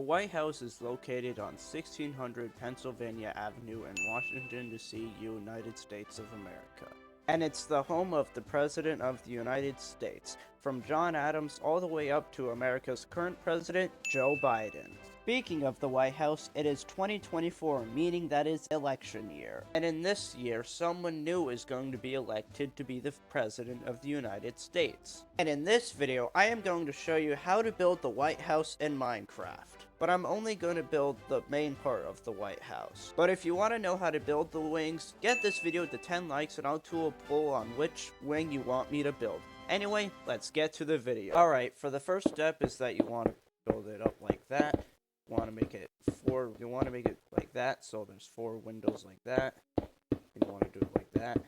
The White House is located on 1600 Pennsylvania Avenue in Washington, D.C., United States of America. And it's the home of the President of the United States, from John Adams all the way up to America's current president, Joe Biden. Speaking of the White House, it is 2024, meaning that is election year. And in this year, someone new is going to be elected to be the President of the United States. And in this video, I am going to show you how to build the White House in Minecraft. But I'm only going to build the main part of the White House. But if you want to know how to build the wings, get this video to 10 likes and I'll do a poll on which wing you want me to build. Anyway, let's get to the video. Alright, for the first step is that you want to build it up like that. You want to make it like that, so there's 4 windows like that. You want to do it like that.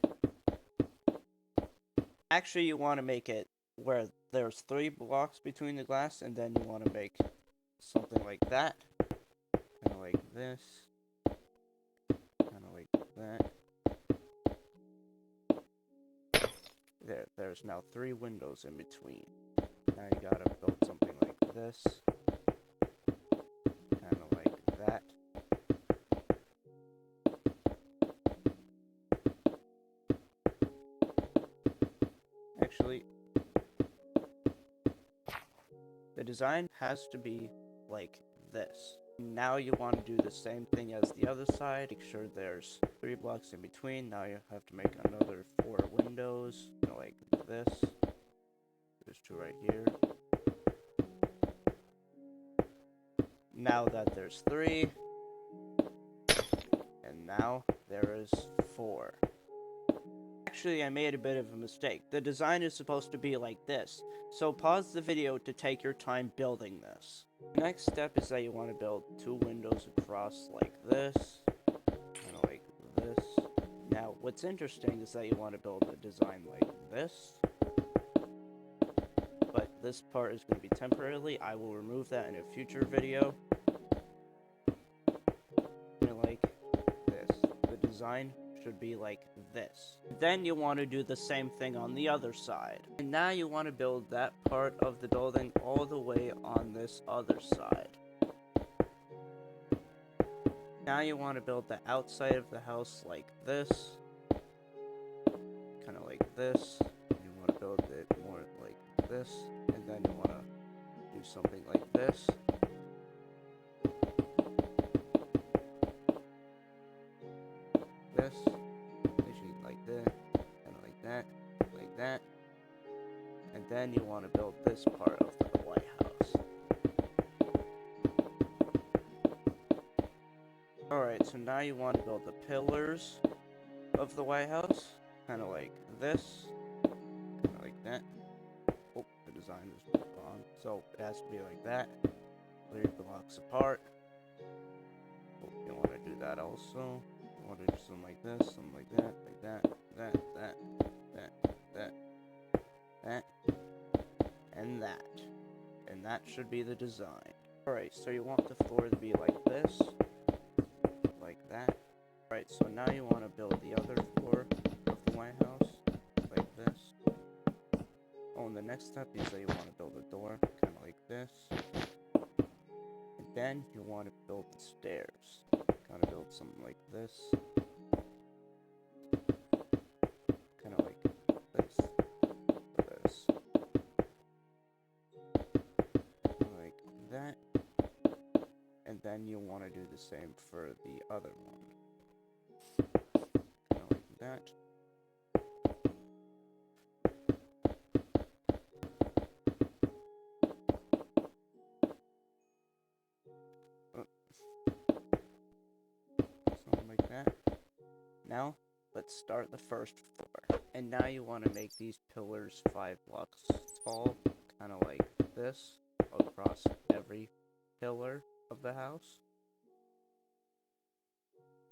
Actually, you want to make it where there's 3 blocks between the glass, and then you want to make something like that, kind of like this, kind of like that. There's now 3 windows in between. Now you gotta build something like this, kind of like that. Actually, the design has to be like this. Now you want to do the same thing as the other side. Make sure there's 3 blocks in between. Now you have to make another 4 windows, like this. There's 2 right here. Now that there's 3, and now there is 4. Actually, I made a bit of a mistake. The design is supposed to be like this, so pause the video to take your time building this. Next step is that you want to build 2 windows across like this, kind of like this. Now, what's interesting is that you want to build a design like this, but this part is going to be temporarily. I will remove that in a future video. Like this. The design should be like this. Then you want to do the same thing on the other side. And now you want to build that part of the building all the way on this other side. Now you want to build the outside of the house like this. Kind of like this. You want to build it more like this. And then you want to do something like this. This. Literally like that. Kind of like that. Like that. And then you want to build this part of the White House. Alright, so now you want to build the pillars of the White House. Kind of like this. Kind of like that. Oh, the design is wrong. So it has to be like that. 3 blocks apart. Oh, you want to do that also. You want to do something like this, something like that, that, and that. And that should be the design. Alright, so you want the floor to be like this, like that. Alright, so now you want to build the other floor of the White House, like this. Oh, and the next step is that you want to build a door, kind of like this. And then you want to build the stairs. Kind of build something like this. Kind of like this. This. Like that. And then you want to do the same for the other one. Kind of like that. Something like that. Now, let's start the first floor. And now you want to make these pillars 5 blocks tall, kind of like this, across every pillar of the house.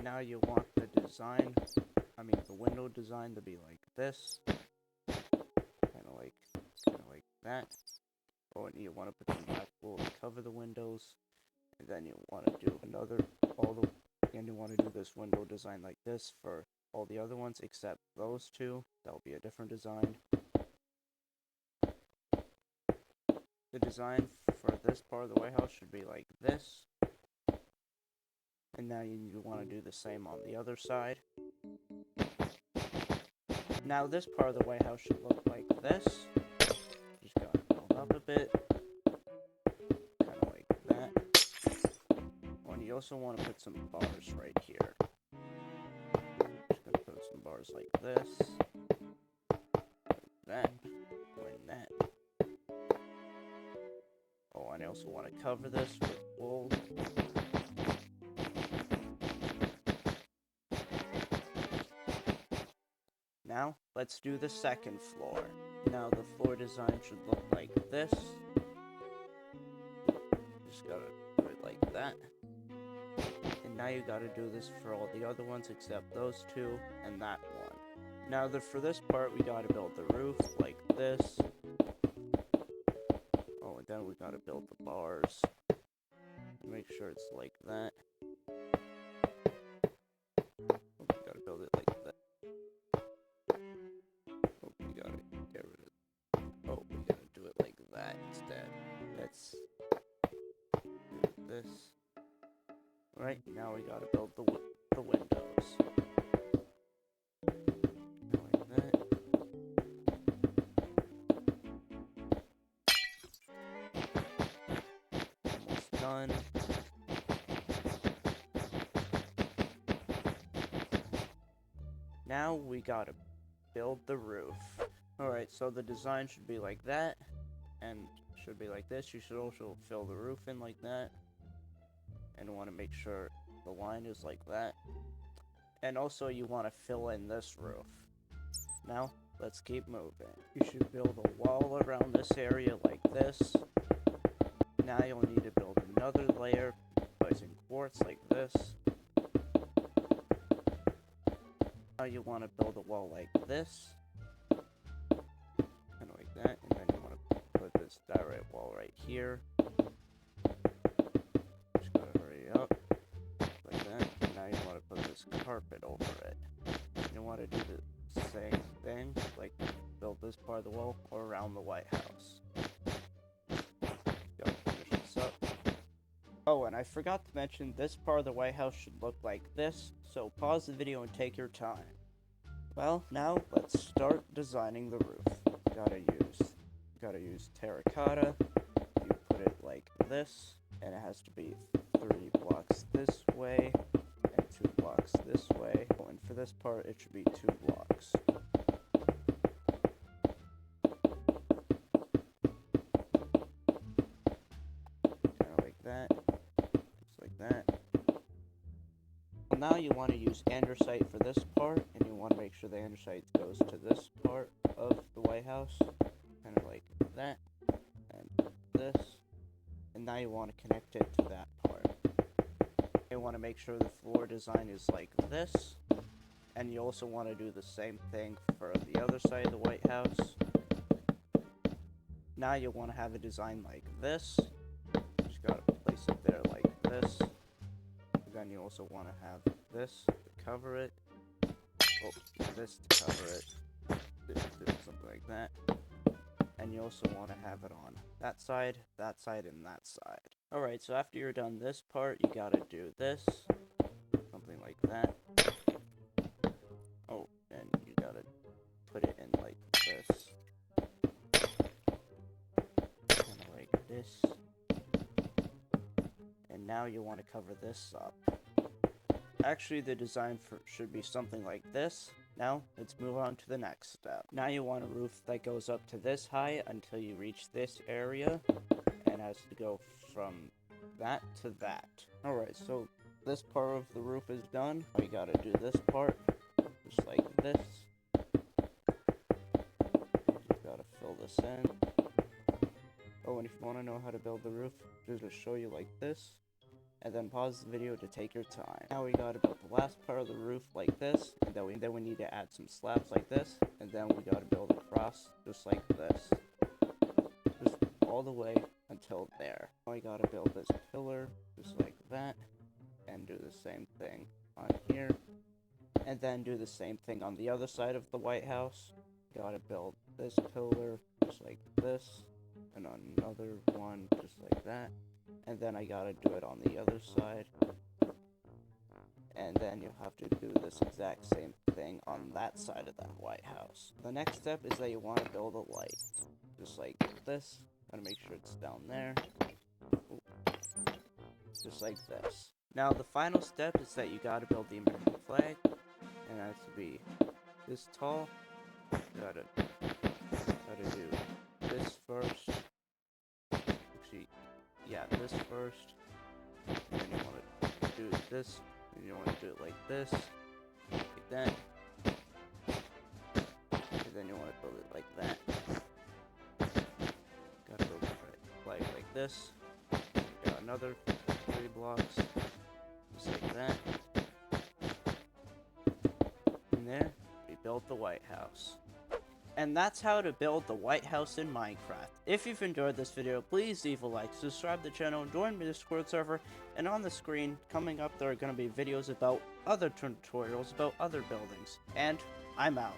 Now you want the the window design to be like this, kind of like that. Oh, and you want to put some black wool to cover the windows, and then you want to do and you want to do this window design like this for all the other ones except those 2. That'll be a different design. The design for this part of the White House should be like this. And now you want to do the same on the other side. Now this part of the White House should look like this. Just gotta build up a bit. Kind of like that. Oh, and you also want to put some bars right here. Just gonna put some bars like this. Like that. Like that. Oh, and I also want to cover this with wool. Now, let's do the second floor. Now, the floor design should look like this. Just gotta do it like that. And now you gotta do this for all the other ones except those two and that one. Now, for this part, we gotta build the roof like this. Oh, and then we gotta build the bars. Make sure it's like that. Oh, we gotta build it like that. Oh, we gotta get rid of. Oh, we gotta do it like that instead. Let's do this. Right now, we gotta build the windows. Like that. Almost done. Now we gotta build the roof. Alright, so the design should be like that, and should be like this. You should also fill the roof in like that, and want to make sure the line is like that. And also you want to fill in this roof. Now, let's keep moving. You should build a wall around this area like this. Now you'll need to build another layer, placing quartz like this. Now you want to build a wall like this, kind of like that, and then you want to put this direct wall right here. Just gotta hurry up, like that. And now you want to put this carpet over it. You want to do the same thing, like build this part of the wall or around the White House. Gotta finish this up. Oh, and I forgot to mention, this part of the White House should look like this, so pause the video and take your time. Well, now let's start designing the roof. Gotta use terracotta. You put it like this, and it has to be 3 blocks this way, and 2 blocks this way. Oh, and for this part, it should be 2 blocks. Kind of like that. Just like that. Well, now you want to use andesite for this part, and you want to make sure the andesite goes to this part of the White House. Kind of like that. And this. And now you want to connect it to that part. You want to make sure the floor design is like this. And you also want to do the same thing for the other side of the White House. Now you want to have a design like this. Just gotta place it there like this. Then you also want to have this to cover it. Oh, this to cover it. Something like that. And you also want to have it on that side, and that side. Alright, so after you're done this part, you gotta do this. Something like that. Oh, and you gotta put it in like this. Kind of like this. And now you want to cover this up. Actually, the design should be something like this. Now, let's move on to the next step. Now you want a roof that goes up to this height until you reach this area, and has to go from that to that. Alright, so this part of the roof is done. We gotta do this part, just like this. Just gotta fill this in. Oh, and if you want to know how to build the roof, just show you like this. And then pause the video to take your time. Now we gotta build the last part of the roof like this, and then we need to add some slabs like this, and then we gotta build across just like this. Just all the way until there. Now we gotta build this pillar just like that, and do the same thing on here. And then do the same thing on the other side of the White House. Gotta build this pillar just like this. and another one just like that. And then I gotta do it on the other side. And then you'll have to do this exact same thing on that side of that White House. The next step is that you want to build a light. Just like this. Gotta make sure it's down there. Ooh. Just like this. Now the final step is that you gotta build the American flag. And it has to be this tall. Gotta do this first. Actually, yeah, this first. And then you want to do this. And you want to do it like this. Like that. And then you want to build it like that. Gotta build the flag like this. Got another 3 blocks. Just like that. And there, we built the White House. And that's how to build the White House in Minecraft. If you've enjoyed this video, please leave a like, subscribe to the channel, join my Discord server, and on the screen, coming up, there are going to be videos about other tutorials about other buildings. And I'm out.